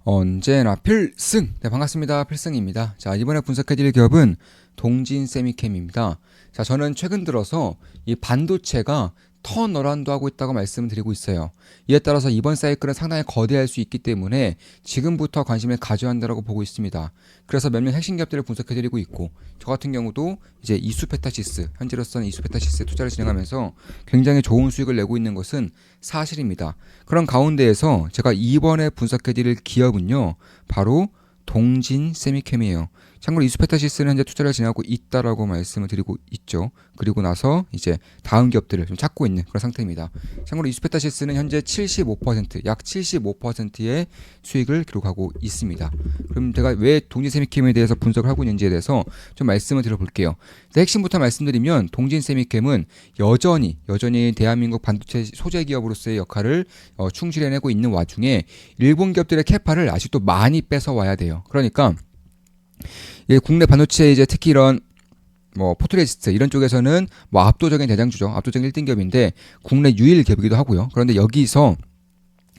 언제나 필승! 네, 반갑습니다. 필승입니다. 자, 이번에 분석해드릴 기업은 동진세미캠입니다. 자, 저는 최근 들어서 이 반도체가 턴어라운드 하고 있다고 말씀을 드리고 있어요. 이에 따라서 이번 사이클은 상당히 거대할 수 있기 때문에 지금부터 관심을 가져야 한다고 보고 있습니다. 그래서 몇몇 핵심 기업들을 분석해드리고 있고, 저 같은 경우도 이제 이수페타시스, 현재로서는 이수페타시스에 투자를 진행하면서 굉장히 좋은 수익을 내고 있는 것은 사실입니다. 그런 가운데에서 제가 이번에 분석해드릴 기업은요, 바로 동진세미캠이에요. 참고로 이수페타시스는 현재 투자를 진행하고 있다라고 말씀을 드리고 있죠. 그리고 나서 이제 다음 기업들을 좀 찾고 있는 그런 상태입니다. 참고로 이수페타시스는 현재 75%, 약 75%의 수익을 기록하고 있습니다. 그럼 제가 왜 동진세미캠에 대해서 분석을 하고 있는지에 대해서 좀 말씀을 드려볼게요. 핵심부터 말씀드리면 동진세미캠은 여전히 대한민국 반도체 소재 기업으로서의 역할을 충실해내고 있는 와중에 일본 기업들의 캐파를 아직도 많이 뺏어와야 돼요. 그러니까 국내 반도체 이제 특히 이런 포트레지스트 이런 쪽에서는 압도적인 대장주죠. 압도적인 1등기업인데 국내 유일 기업이기도 하고요. 그런데 여기서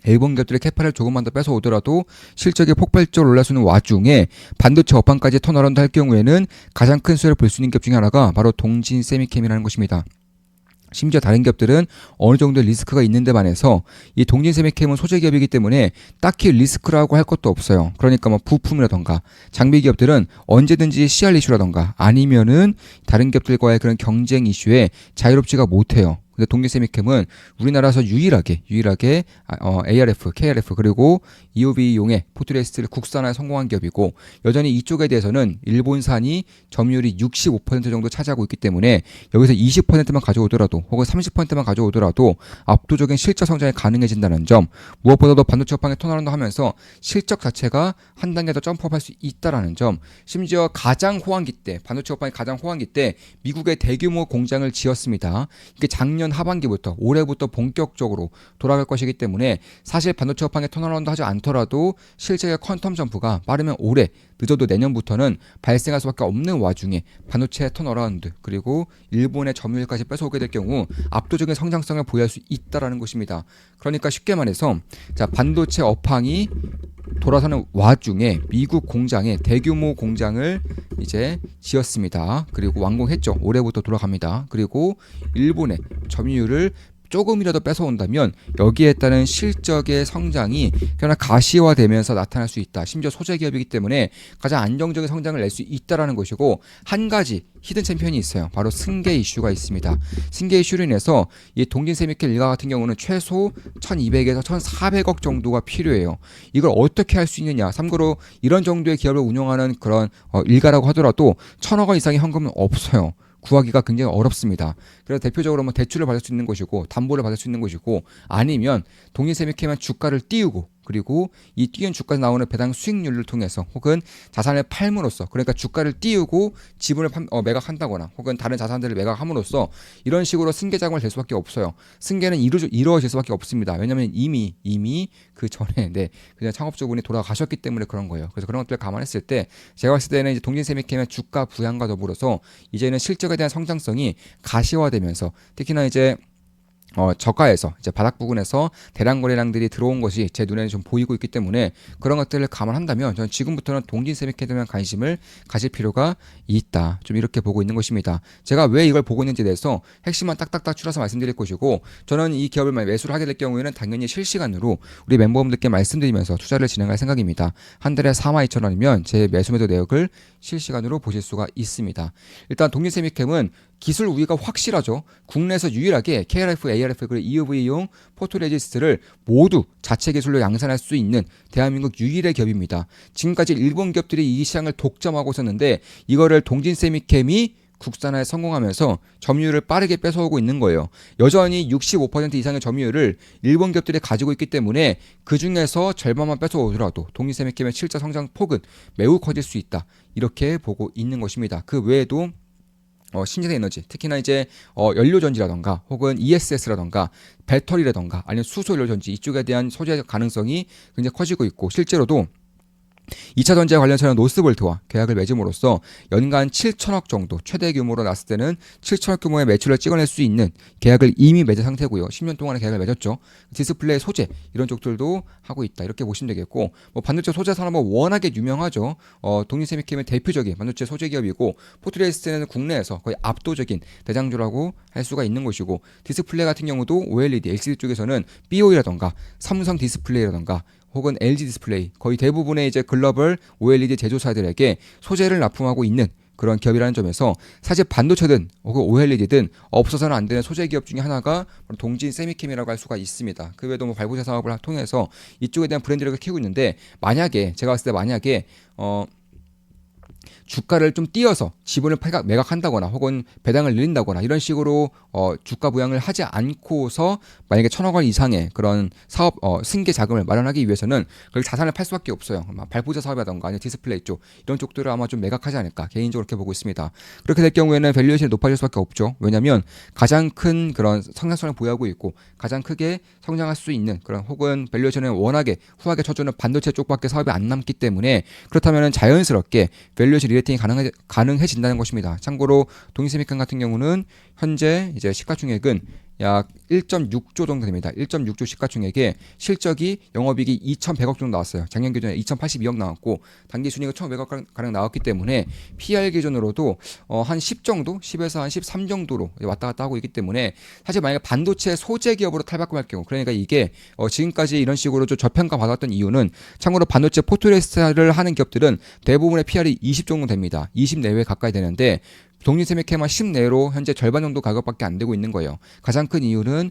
일본 기업들의 캐파를 조금만 더 뺏어오더라도 실적이 폭발적으로 올라서는 와중에 반도체 업황까지 턴어라운드 할 경우에는 가장 큰 수혜를 볼 수 있는 기업 중에 하나가 바로 동진세미캠이라는 것입니다. 심지어 다른 기업들은 어느 정도의 리스크가 있는데 반해서 이 동진세미캠은 소재 기업이기 때문에 딱히 리스크라고 할 것도 없어요. 그러니까 부품이라던가 장비 기업들은 언제든지 CR 이슈라던가 아니면은 다른 기업들과의 그런 경쟁 이슈에 자유롭지가 못해요. 근데 동진세미캠은 우리나라에서 유일하게 ARF, KRF 그리고 EUV용의 포트레지스트를 국산화에 성공한 기업이고 여전히 이쪽에 대해서는 일본산이 점유율이 65% 정도 차지하고 있기 때문에 여기서 20%만 가져오더라도 혹은 30%만 가져오더라도 압도적인 실적 성장이 가능해진다는 점, 무엇보다도 반도체 업황에 턴어라운드 하면서 실적 자체가 한 단계 더 점프업할 수 있다라는 점, 심지어 가장 호황기 때 반도체 업황이 가장 호황기 때 미국의 대규모 공장을 지었습니다. 이게 작년 하반기부터 올해부터 본격적으로 돌아갈 것이기 때문에 사실 반도체 업황에 턴어라운드 하지 않더라도 실제의 퀀텀 점프가 빠르면 올해 늦어도 내년부터는 발생할 수밖에 없는 와중에 반도체 턴어라운드 그리고 일본의 점유율까지 뺏어오게 될 경우 압도적인 성장성을 보유할 수 있다라는 것입니다. 그러니까 쉽게 말해서 자 반도체 업황이 돌아서는 와중에 미국 공장에 대규모 공장을 이제 지었습니다. 그리고 완공했죠. 올해부터 돌아갑니다. 그리고 일본의 점유율을 조금이라도 뺏어온다면 여기에 따른 실적의 성장이 그냥 가시화되면서 나타날 수 있다. 심지어 소재 기업이기 때문에 가장 안정적인 성장을 낼 수 있다라는 것이고 한 가지 히든 챔피언이 있어요. 바로 승계 이슈가 있습니다. 승계 이슈로 인해서 이 동진세미캠 일가 같은 경우는 최소 1200에서 1400억 정도가 필요해요. 이걸 어떻게 할 수 있느냐. 참고로 이런 정도의 기업을 운영하는 그런 일가라고 하더라도 1000억 원 이상의 현금은 없어요. 구하기가 굉장히 어렵습니다. 그래서 대표적으로 대출을 받을 수 있는 것이고 담보를 받을 수 있는 것이고 아니면 동인세미캠은 주가를 띄우고 그리고 이 띄운 주가에서 나오는 배당 수익률을 통해서 혹은 자산을 팔므로써 그러니까 주가를 띄우고 지분을 매각한다거나 혹은 다른 자산들을 매각함으로써 이런 식으로 승계 자금을 낼 수밖에 없어요. 승계는 이루어질 수밖에 없습니다. 왜냐하면 이미 그 전에 그냥 창업주분이 돌아가셨기 때문에 그런 거예요. 그래서 그런 것들을 감안했을 때 제가 봤을 때는 이제 동진세미캠의 주가 부양과 더불어서 이제는 실적에 대한 성장성이 가시화되면서 특히나 이제 저가에서 이제 바닥 부근에서 대량 거래량들이 들어온 것이 제 눈에는 좀 보이고 있기 때문에 그런 것들을 감안한다면 저는 지금부터는 동진세미캠에 대한 관심을 가질 필요가 있다. 좀 이렇게 보고 있는 것입니다. 제가 왜 이걸 보고 있는지에 대해서 핵심만 딱딱딱 추려서 말씀드릴 것이고 저는 이 기업을 매수를 하게 될 경우에는 당연히 실시간으로 우리 멤버분들께 말씀드리면서 투자를 진행할 생각입니다. 한 달에 42,000원이면 제 매수 내역을 실시간으로 보실 수가 있습니다. 일단 동진세미캠은 기술 우위가 확실하죠. 국내에서 유일하게 KRF, ARF 그리고 EUV용 포토레지스트를 모두 자체 기술로 양산할 수 있는 대한민국 유일의 기업입니다. 지금까지 일본 기업들이 이 시장을 독점하고 있었는데 이거를 동진세미캠이 국산화에 성공하면서 점유율을 빠르게 뺏어오고 있는 거예요. 여전히 65% 이상의 점유율을 일본 기업들이 가지고 있기 때문에 그 중에서 절반만 뺏어오더라도 동진세미캠의 실적 성장 폭은 매우 커질 수 있다. 이렇게 보고 있는 것입니다. 그 외에도 신재생 에너지, 특히나 이제 연료전지라던가 혹은 ESS라던가 배터리라던가 아니면 수소 연료전지 이쪽에 대한 소재 가능성이 굉장히 커지고 있고 실제로도 2차 전지와 관련해서는 노스볼트와 계약을 맺음으로써 연간 7천억 정도 최대 규모로 났을 때는 7천억 규모의 매출을 찍어낼 수 있는 계약을 이미 맺은 상태고요. 10년 동안의 계약을 맺었죠. 디스플레이 소재 이런 쪽들도 하고 있다 이렇게 보시면 되겠고, 뭐 반도체 소재 산업은 워낙에 유명하죠. 동진세미캠의 대표적인 반도체 소재 기업이고, 포트레이스는 국내에서 거의 압도적인 대장주라고 할 수가 있는 것이고, 디스플레이 같은 경우도 OLED, LCD 쪽에서는 BOE라던가 삼성 디스플레이라던가 혹은 LG 디스플레이 거의 대부분의 이제 글로벌 OLED 제조사들에게 소재를 납품하고 있는 그런 기업이라는 점에서 사실 반도체든 혹은 OLED든 없어서는 안 되는 소재 기업 중에 하나가 동진 세미캠이라고 할 수가 있습니다. 그 외에도 뭐 발포제 사업을 통해서 이쪽에 대한 브랜드력을 키우고 있는데, 만약에 제가 봤을 때 만약에 주가를 좀 띄어서 지분을 매각한다거나 혹은 배당을 늘린다거나 이런 식으로 주가 부양을 하지 않고서 만약에 1,000억 원 이상의 그런 사업 승계 자금을 마련하기 위해서는 그 자산을 팔 수밖에 없어요. 발포자 사업이라던가 아니면 디스플레이 쪽 이런 쪽들을 아마 좀 매각하지 않을까 개인적으로 이렇게 보고 있습니다. 그렇게 될 경우에는 밸류에이션이 높아질 수밖에 없죠. 왜냐하면 가장 큰 그런 성장성을 보유하고 있고 가장 크게 성장할 수 있는 그런 혹은 밸류에이션은 워낙에 후하게 쳐주는 반도체 쪽밖에 사업이 안 남기 때문에, 그렇다면 자연스럽게 밸류에이션 리레이팅이 가능해진다는 것입니다. 참고로 동인세미캠 같은 경우는 현재 이제 시가총액은 약 1.6조 정도 됩니다. 1.6조 시가총액에 실적이 영업이익이 2,100억 정도 나왔어요. 작년 기준에 2,082억 나왔고 당기순이익이 1,500억 가량 나왔기 때문에 PR 기준으로도 한 10 정도, 10에서 한 13 정도로 왔다 갔다 하고 있기 때문에, 사실 만약에 반도체 소재 기업으로 탈바꿈할 경우, 그러니까 이게 지금까지 이런 식으로 좀 저평가 받았던 이유는, 참고로 반도체 포트레이스를 하는 기업들은 대부분의 PR이 20 정도 됩니다. 20 내외 가까이 되는데 동진세미캠은 10 내로 현재 절반 정도 가격밖에 안 되고 있는 거예요. 가장 큰 이유는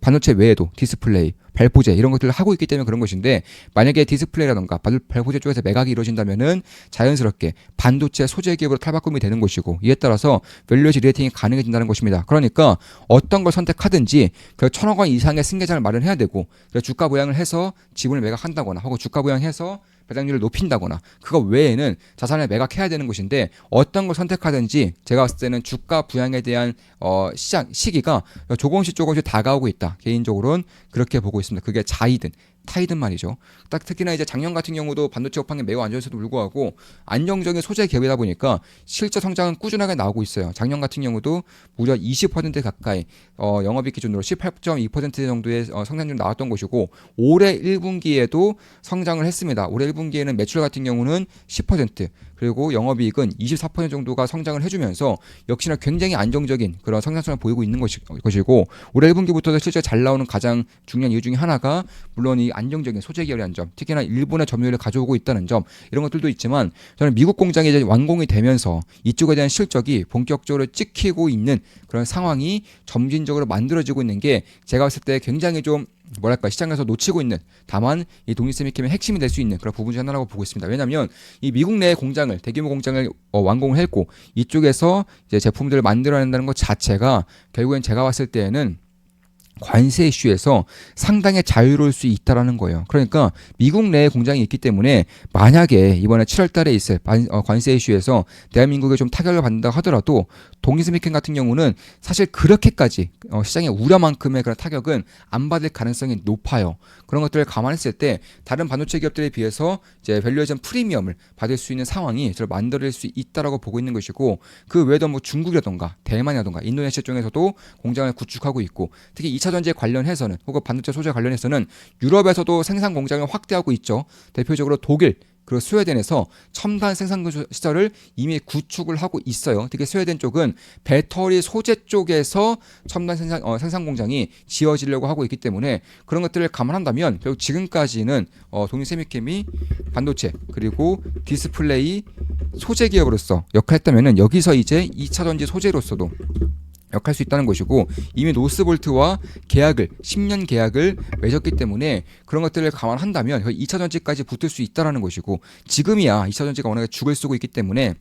반도체 외에도 디스플레이, 발포제 이런 것들을 하고 있기 때문에 그런 것인데, 만약에 디스플레이라던가 발포제 쪽에서 매각이 이루어진다면은 자연스럽게 반도체 소재 기업으로 탈바꿈이 되는 것이고, 이에 따라서 밸류에이션 리레이팅이 가능해진다는 것입니다. 그러니까 어떤 걸 선택하든지 그 1,000억 원 이상의 승계자를 마련해야 되고, 주가 부양을 해서 지분을 매각한다거나 혹은 주가 부양해서 배당률을 높인다거나 그거 외에는 자산을 매각해야 되는 것인데, 어떤 걸 선택하든지 제가 봤을 때는 주가 부양에 대한 시기가 조금씩 다가오고 있다. 개인적으로는 그렇게 보고 있습니다. 그게 자이든 타이든 말이죠. 딱 특히나 이제 작년 같은 경우도 반도체 업황이 매우 안 좋았음에도 불구하고 안정적인 소재 기업이다 보니까 실적 성장은 꾸준하게 나오고 있어요. 작년 같은 경우도 무려 20% 가까이 영업이익 기준으로 18.2% 정도의 성장률이 나왔던 것이고, 올해 1분기에도 성장을 했습니다. 올해 1분기에는 매출 같은 경우는 10%, 그리고 영업이익은 24% 정도가 성장을 해주면서 역시나 굉장히 안정적인 그런 성장성을 보이고 있는 것이고, 올해 1분기부터도 실제 잘 나오는 가장 중요한 이유 중에 하나가 물론 이 안정적인 소재 기업이라는 점, 특히나 일본의 점유율을 가져오고 있다는 점, 이런 것들도 있지만 저는 미국 공장이 이제 완공이 되면서 이쪽에 대한 실적이 본격적으로 찍히고 있는 그런 상황이 점진적으로 만들어지고 있는 게 제가 봤을 때 굉장히 좀 시장에서 놓치고 있는, 다만 이 동진세미캠의 핵심이 될 수 있는 그런 부분 중 하나라고 보고 있습니다. 왜냐하면 이 미국 내 공장을, 대규모 공장을 완공을 했고 이쪽에서 이제 제품들을 만들어낸다는 것 자체가 결국엔 제가 봤을 때에는 관세 이슈에서 상당히 자유로울 수 있다라는 거예요. 그러니까 미국 내에 공장이 있기 때문에 만약에 이번에 7월 달에 있을 관세 이슈에서 대한민국에 좀 타격을 받는다 하더라도 동진세미캠 같은 경우는 사실 그렇게까지 시장의 우려만큼의 그런 타격은 안 받을 가능성이 높아요. 그런 것들을 감안했을 때 다른 반도체 기업들에 비해서 이제 밸류에이션 프리미엄을 받을 수 있는 상황이 만들어질 수 있다라고 보고 있는 것이고, 그 외에도 뭐 중국이라던가 대만이라던가 인도네시아 쪽에서도 공장을 구축하고 있고, 특히 2차 전지에 관련해서는 혹은 반도체 소재 관련해서는 유럽에서도 생산 공장을 확대하고 있죠. 대표적으로 독일, 그리고 스웨덴에서 첨단 생산 시설을 이미 구축을 하고 있어요. 특히 스웨덴 쪽은 배터리 소재 쪽에서 첨단 생산 공장이 지어지려고 하고 있기 때문에 그런 것들을 감안한다면 결국 지금까지는 동진세미캠이 반도체 그리고 디스플레이 소재 기업으로서 역할했다면은 여기서 이제 2차 전지 소재로서도 역할 수 있다는 것이고, 이미 노스볼트와 10년 계약을 맺었기 때문에 그런 것들을 감안한다면 2차 전지까지 붙을 수 있다는 것이고, 지금이야 2차 전지가 워낙에 죽을 쓰고 있기 때문에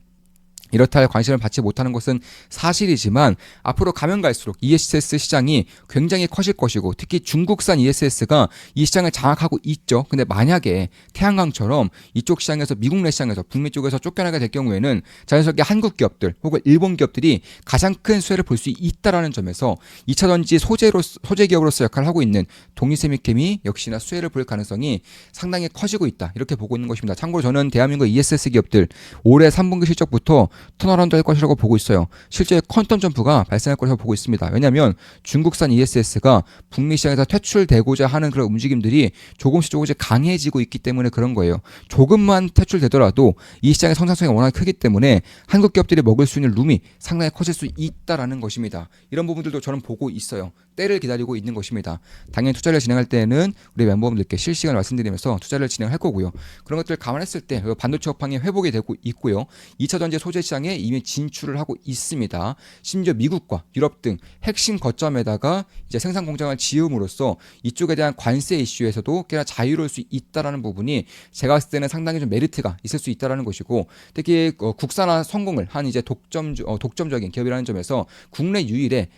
이렇다 할 관심을 받지 못하는 것은 사실이지만 앞으로 가면 갈수록 ESS 시장이 굉장히 커질 것이고 특히 중국산 ESS가 이 시장을 장악하고 있죠. 근데 만약에 태양광처럼 이쪽 시장에서 미국 내 시장에서 북미 쪽에서 쫓겨나게 될 경우에는 자연스럽게 한국 기업들 혹은 일본 기업들이 가장 큰 수혜를 볼 수 있다라는 점에서 2차 전지 소재 기업으로서 역할을 하고 있는 동일세미캠이 역시나 수혜를 볼 가능성이 상당히 커지고 있다. 이렇게 보고 있는 것입니다. 참고로 저는 대한민국 ESS 기업들 올해 3분기 실적부터 턴어라운드 할 것이라고 보고 있어요. 실제 퀀텀 점프가 발생할 것이라고 보고 있습니다. 왜냐하면 중국산 ESS가 북미 시장에서 퇴출되고자 하는 그런 움직임들이 조금씩 강해지고 있기 때문에 그런 거예요. 조금만 퇴출되더라도 이 시장의 성장성이 워낙 크기 때문에 한국 기업들이 먹을 수 있는 룸이 상당히 커질 수 있다라는 것입니다. 이런 부분들도 저는 보고 있어요. 때를 기다리고 있는 것입니다. 당연히 투자를 진행할 때는 우리 멤버분들께 실시간으로 말씀드리면서 투자를 진행할 거고요. 그런 것들을 감안했을 때 반도체 업황이 회복이 되고 있고요. 2차 전지 소재 시장에 이미 진출을 하고 있습니다. 심지어 미국과 유럽 등 핵심 거점에다가 이제 생산 공장을 지음으로써 이쪽에 대한 관세 이슈에서도 꽤나 자유로울 수 있다라는 부분이 제가 봤을 때는 상당히 좀 메리트가 있을 수 있다라는 것이고 특히 국산화 성공을 한 이제 독점적인 기업이라는 점에서 국내 유일의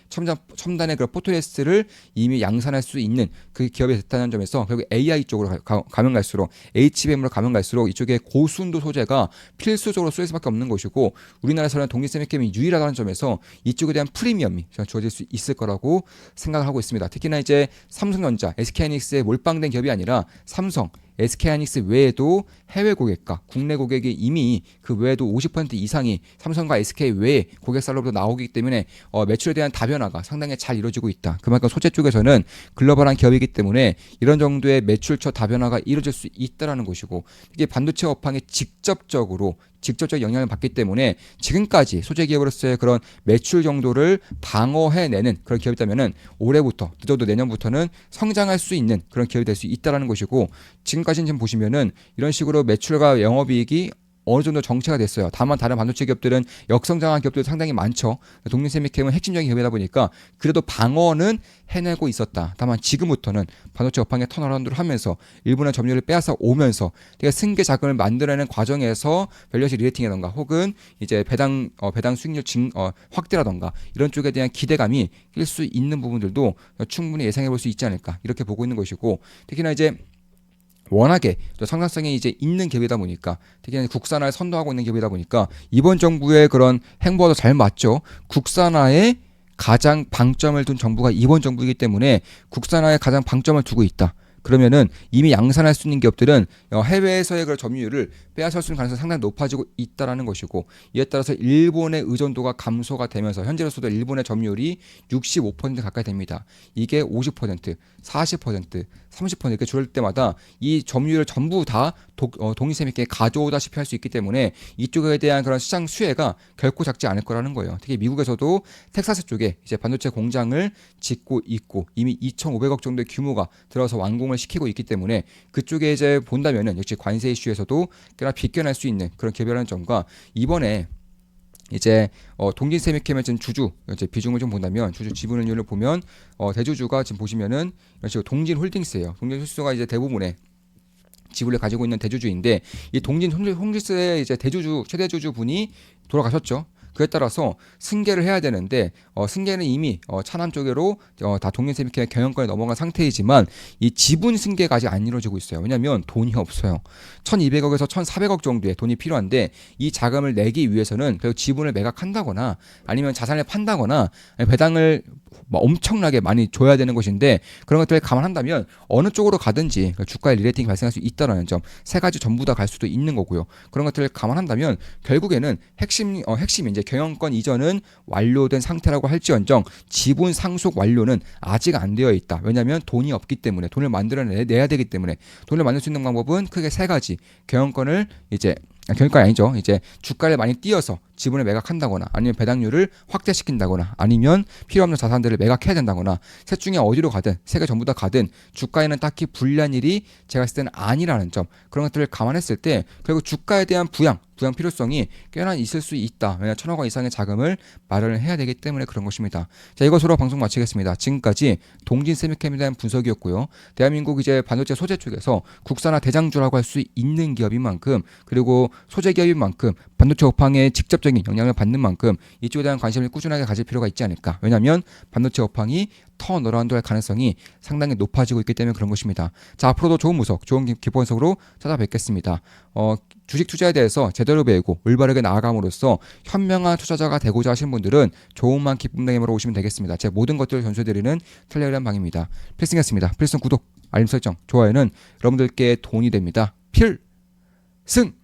첨단의 그런 포트레스를 이미 양산할 수 있는 그 기업이 됐다는 점에서 결국 AI 쪽으로 가면 갈수록 HBM으로 가면 갈수록 이쪽에 고순도 소재가 필수적으로 쏠 수밖에 없는 것이고 우리나라에서는 동일세미캠이 유일하다는 점에서 이쪽에 대한 프리미엄이 주어질 수 있을 거라고 생각을 하고 있습니다. 특히나 이제 삼성전자, SK하이닉스에 몰빵된 기업이 아니라 삼성, SK하이닉스 외에도 해외 고객과 국내 고객이 이미 그 외에도 50% 이상이 삼성과 SK 외에 고객사로부터 나오기 때문에 매출에 대한 다변화가 상당히 잘 이루어지고 있다. 그만큼 소재 쪽에서는 글로벌한 기업이기 때문에 이런 정도의 매출처 다변화가 이루어질 수 있다는 것이고 이게 반도체 업황에 직접적 영향을 받기 때문에 지금까지 소재 기업으로서의 그런 매출 정도를 방어해내는 그런 기업이라면은 올해부터 늦어도 내년부터는 성장할 수 있는 그런 기업이 될 수 있다는 것이고 지금까지는 지금 보시면은 이런 식으로 매출과 영업이익이 어느 정도 정체가 됐어요. 다만 다른 반도체 기업들은 역성장한 기업들도 상당히 많죠. 동일세미캠은 핵심적인 기업이다 보니까 그래도 방어는 해내고 있었다. 다만 지금부터는 반도체 업황의 턴어라운드를 하면서 일본의 점유율을 빼앗아 오면서 승계 자금을 만들어내는 과정에서 밸류에이션 리레이팅이라던가 혹은 이제 배당 수익률 확대라던가 이런 쪽에 대한 기대감이 낄 수 있는 부분들도 충분히 예상해 볼 수 있지 않을까 이렇게 보고 있는 것이고 특히나 이제 워낙에 또 성장성이 이제 있는 기업이다 보니까 특히 국산화를 선도하고 있는 기업이다 보니까 이번 정부의 그런 행보도 잘 맞죠. 국산화에 가장 방점을 둔 정부가 이번 정부이기 때문에 국산화에 가장 방점을 두고 있다. 그러면은 이미 양산할 수 있는 기업들은 해외에서의 그런 점유율을 빼앗을 수 있는 가능성이 상당히 높아지고 있다라는 것이고 이에 따라서 일본의 의존도가 감소가 되면서 현재로서도 일본의 점유율이 65% 가까이 됩니다. 이게 50%, 40%, 30% 이렇게 줄을 때마다 이 점유율을 전부 다 동일세미캠에 가져오다시피 할 수 있기 때문에 이쪽에 대한 그런 시장 수혜가 결코 작지 않을 거라는 거예요. 특히 미국에서도 텍사스 쪽에 이제 반도체 공장을 짓고 있고 이미 2,500억 정도의 규모가 들어서 완공을 시키고 있기 때문에 그쪽에 이제 본다면은 역시 관세 이슈에서도 꽤나 비껴날 수 있는 그런 기업이라는 점과 이번에 이제 동진세미캠의 지금 주주 이제 비중을 좀 본다면 주주 지분율을 보면 대주주가 지금 보시면은 이런 식으로 동진홀딩스예요. 동진홀딩스가 이제 대부분의 지분을 가지고 있는 대주주인데 이 동진홀딩스의 이제 최대 주주분이 돌아가셨죠. 그에 따라서 승계를 해야 되는데 승계는 이미 차남 쪽으로 다 동일세미캠의 경영권에 넘어간 상태이지만 이 지분 승계가 아직 안 이루어지고 있어요. 왜냐하면 돈이 없어요. 1,200억에서 1,400억 정도의 돈이 필요한데 이 자금을 내기 위해서는 결국 지분을 매각한다거나 아니면 자산을 판다거나 배당을 엄청나게 많이 줘야 되는 것인데 그런 것들을 감안한다면 어느 쪽으로 가든지 주가의 리레이팅이 발생할 수 있다는 점 세 가지 전부 다 갈 수도 있는 거고요. 그런 것들을 감안한다면 결국에는 핵심이 이제 경영권 이전은 완료된 상태라고 할지언정 지분 상속 완료는 아직 안 되어 있다. 왜냐하면 돈이 없기 때문에 돈을 만들어내야 되기 때문에 돈을 만들 수 있는 방법은 크게 세 가지 경영권이 아니죠. 이제 주가를 많이 띄어서 지분을 매각한다거나 아니면 배당률을 확대시킨다거나 아니면 필요 없는 자산들을 매각해야 된다거나 셋 중에 어디로 가든 세 개 전부 다 가든 주가에는 딱히 불리한 일이 제가 봤을 때는 아니라는 점 그런 것들을 감안했을 때 결국 주가에 대한 부양 필요성이 꽤나 있을 수 있다. 왜냐하면 1,000억 원 이상의 자금을 마련을 해야 되기 때문에 그런 것입니다. 자, 이것으로 방송 마치겠습니다. 지금까지 동진세미캠에 대한 분석이었고요. 대한민국 이제 반도체 소재 쪽에서 국산화 대장주라고 할 수 있는 기업인 만큼 그리고 소재 기업인 만큼 반도체 업황에 직접 직접적인 영향을 받는 만큼 이쪽에 대한 관심을 꾸준하게 가질 필요가 있지 않을까. 왜냐하면 반도체 업황이 턴어라운드 할 가능성이 상당히 높아지고 있기 때문에 그런 것입니다. 자, 앞으로도 좋은 무석, 좋은 기본석으로 찾아뵙겠습니다. 주식 투자에 대해서 제대로 배우고 올바르게 나아감으로써 현명한 투자자가 되고자 하시는 분들은 좋은만 기쁨내기으로 오시면 되겠습니다. 제 모든 것들을 전수해드리는 텔레그램 방입니다. 필승이었습니다. 필승 구독, 알림 설정, 좋아요는 여러분들께 돈이 됩니다. 필승!